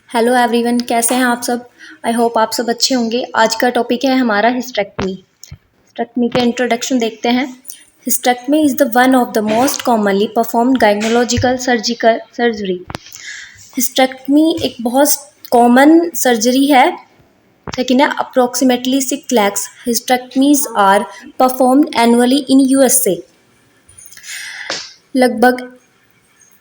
Hello everyone, कैसे हैं आप सब। आई होप आप सब अच्छे होंगे। आज का टॉपिक है हमारा हिस्टेक्टमी। हिस्टेक्टमी के इंट्रोडक्शन देखते हैं। Hysterectomy is the one of the most commonly performed gynaecological surgical surgery. Hysterectomy एक बहुत कॉमन सर्जरी है, लेकिन approximately 6 lakhs hysterectomies are performed annually in USA. लगभग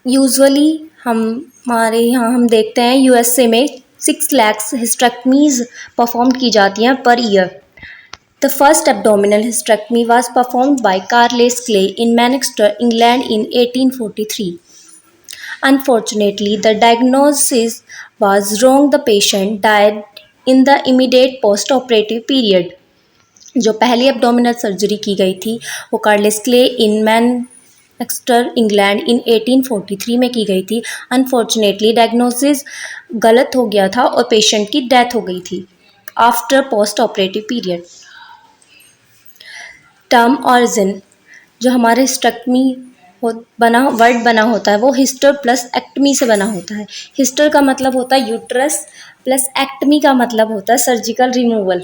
यूजुअली हमारे यहाँ हम देखते हैं यूएसए में 6 lakhs हिस्टेक्टमीज परफॉर्म की जाती हैं per year. The first abdominal hysterectomy was performed by Carlos clay in Manchester, England in 1843। Unfortunately, the diagnosis was wrong. The patient died in the immediate post-operative period. जो पहली abdominal surgery की गई थी वो Carlos clay in Manchester, England in 1843 में की गई थी। अनफॉर्चुनेटली डायग्नोसिस गलत हो गया था और पेशेंट की डेथ हो गई थी after post operative period. Term origin, जो हमारे हिस्टेक्टमी वर्ड बना होता है वो हिस्टर प्लस एक्टमी से बना होता है। हिस्टर का मतलब होता है यूट्रस, प्लस एक्टमी का मतलब होता है सर्जिकल रिमूवल।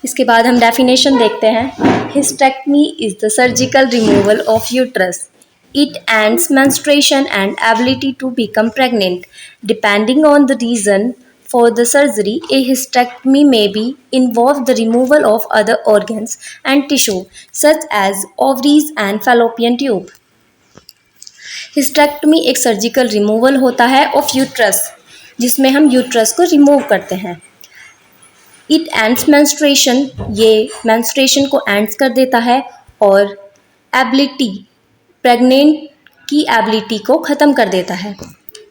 इसके बाद हम डेफिनेशन देखते हैं। Hysterectomy is the surgical removal of uterus. It ends menstruation and ability to become pregnant. Depending on the reason for the surgery, a hysterectomy may be involve the removal of other organs and tissue such as ovaries and fallopian tube. Hysterectomy एक surgical removal होता है of uterus, जिसमें हम uterus को remove करते हैं। It ends menstruation, ये menstruation को एंड्स कर देता है और एबिलिटी, प्रेग्नेंट की एबिलिटी को ख़त्म कर देता है।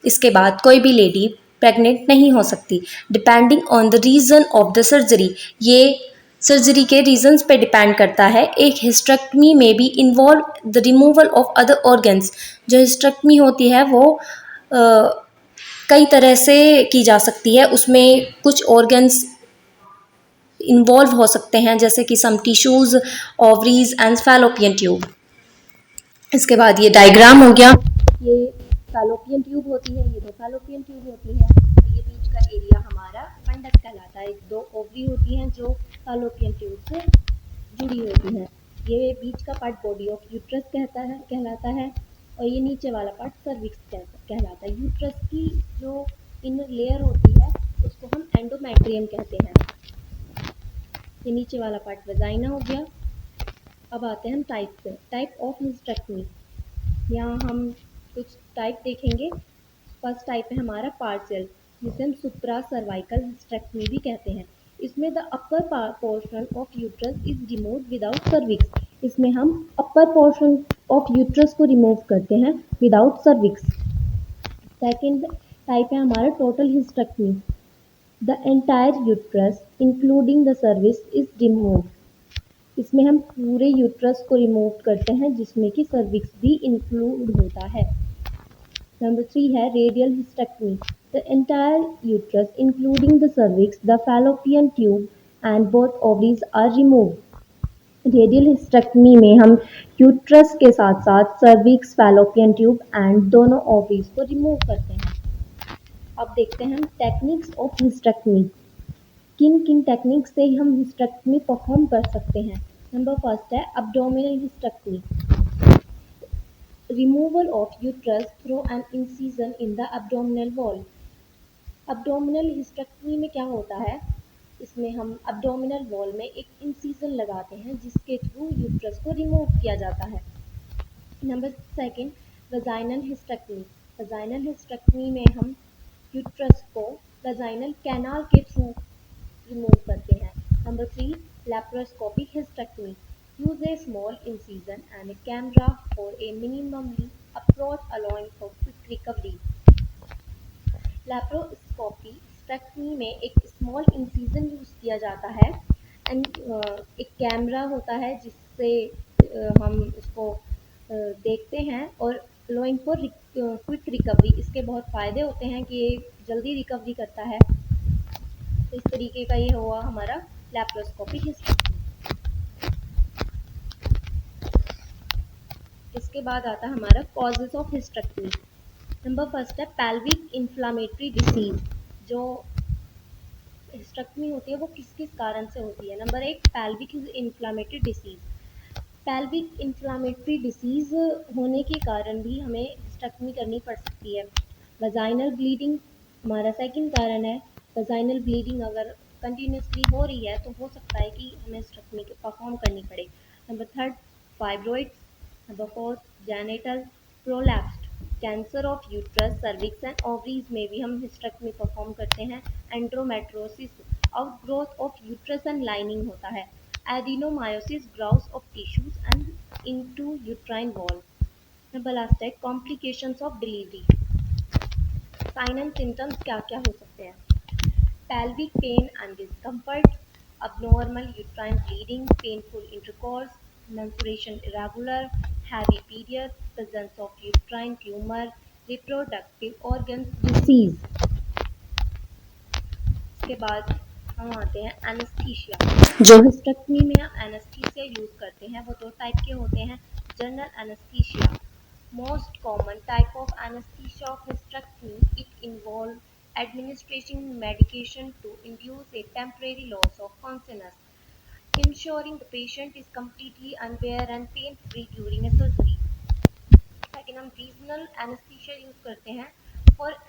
इसके बाद कोई भी लेडी प्रेग्नेंट नहीं हो सकती। Depending on the reason of the surgery, ये सर्जरी के रीजंस पे डिपेंड करता है। एक हिस्टेक्टमी में भी involve the removal of other organs. जो हिस्टेक्टमी होती है वो कई तरह से की जा सकती है, उसमें कुछ ऑर्गन्स इन्वॉल्व हो सकते हैं जैसे कि some tissues, ovaries and fallopian tube. इसके बाद ये डायग्राम हो गया। ये फैलोपियन ट्यूब होती है, ये दो फैलोपियन ट्यूब होती है, तो ये बीच का एरिया हमारा फंडस कहलाता है। दो ओवरी होती हैं जो फैलोपियन ट्यूब से जुड़ी होती हैं। ये बीच का पार्ट बॉडी ऑफ यूट्रस कहलाता है और ये नीचे वाला पार्ट सर्विक्स कहलाता है। यूट्रस की जो इनर लेयर होती है उसको हम एंडोमेट्रियम कहते हैं। ये नीचे वाला पार्ट वजाइना हो गया। अब आते हैं हम टाइप पे। टाइप ऑफ हिस्टेक्टमी, यहाँ हम कुछ टाइप देखेंगे। फर्स्ट टाइप है हमारा पार्शियल, जिसे हम सुप्रा सर्वाइकल हिस्टेक्टमी भी कहते हैं। इसमें the upper portion of uterus is removed without cervix. इसमें हम अपर पोर्शन ऑफ यूट्रस को रिमूव करते हैं विदाउट सर्विक्स। सेकेंड टाइप है हमारा total hysterectomy. The entire uterus including the cervix is removed. इसमें हम पूरे यूट्रस को रिमूव करते हैं जिसमें कि सर्विक्स भी इंक्लूड होता है। नंबर 3 है radial hysterectomy. The entire uterus including the cervix, the fallopian tube and both ovaries are removed. Radial hysterectomy में हम यूट्रस के साथ साथ सर्विक्स, फैलोपियन ट्यूब एंड दोनों ओवरीज को रिमूव करते हैं। अब देखते हैं टेक्निक्स ऑफ हिस्टेक्टमी। किन किन टेक्निक से हम हिस्टेक्टमी परफॉर्म कर सकते हैं। नंबर फर्स्ट है abdominal hysterectomy. Removal of uterus through an incision in the abdominal wall. Abdominal hysterectomy में क्या होता है, इसमें हम एब्डोमिनल वॉल में एक इंसिजन लगाते हैं जिसके थ्रू यूट्रस को रिमूव किया जाता है। Number second vaginal hysterectomy. Vaginal hysterectomy में हम यूट्रस को वजाइनल कैनाल के थ्रू रिमूव करते हैं। Number 3 laparoscopic hysterectomy. Use a small incision and a camera for a minimally approach allowing for quick recovery. Laparoscopy hysterectomy में एक small incision use किया जाता है एंड एक कैमरा होता है जिससे हम इसको देखते हैं और अलोइंग फॉर क्विक रिकवरी। इसके बहुत फ़ायदे होते हैं कि ये जल्दी रिकवरी करता है। इस तरीके का ये हुआ हमारा लैप्रोस्कोपिक हिस्टेक्टमी। इसके बाद आता है हमारा causes of hysterectomy. Number first है पेल्विक इन्फ्लामेटरी डिसीज। जो हिस्टेक्टमी होती है वो किस किस कारण से होती है। नंबर एक, pelvic inflammatory disease. Pelvic inflammatory disease होने के कारण भी हमें हिस्टेक्टमी करनी पड़ सकती है। वजाइनल ब्लीडिंग हमारा सेकंड कारण है। वजाइनल ब्लीडिंग अगर कंटिन्यूसली हो रही है तो हो सकता है कि हमें हिस्टेक्टमी परफॉर्म करनी पड़े। Number third, fibroids. Number fourth, genital prolapse. Cancer of uterus, cervix and ovaries में भी हम हिस्टेक्टमी परफॉर्म करते हैं। Endometriosis, outgrowth of uterus and lining होता है। Adenomyosis, growth of tissues and into uterine wall. Number last है complications of delivery. Sign and symptoms क्या क्या हो सकते हैं। pelvic pain and discomfort, abnormal uterine bleeding, painful intercourse, menstruation irregular, heavy periods, presence of uterine tumor, reproductive organs disease। इसके बाद हम आते हैं एनेस्थीसिया। जो हिस्टेक्टमी में एनेस्थीसिया यूज करते हैं वो दो टाइप के होते हैं। General anaesthesia, most common type of anesthesia of hysterectomy. It involves administering medication to induce a temporary loss of consciousness, ensuring the patient is completely unaware and pain-free during a surgery. लेकिन हम regional anaesthesia use करते हैं for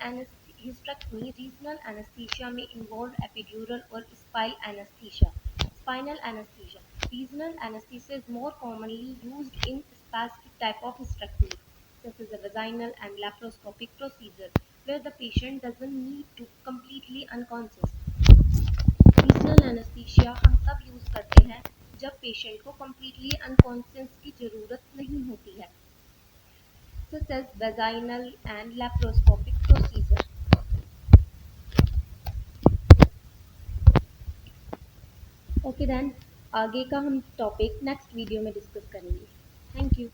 hysterectomy. Regional anaesthesia में involve epidural और spinal anaesthesia. Spinal anaesthesia, regional anaesthesia is more commonly used in specific type of hysterectomy. This is a vaginal and laparoscopic procedure where the patient doesn't need to completely unconscious. Regional anaesthesia हम तब use करते हैं जब patient को completely unconscious की जरूरत नहीं होती है, such as vaginal and laparoscopic procedure. Okay then, आगे का हम टॉपिक नेक्स्ट वीडियो में डिस्कस करेंगे। Thank you.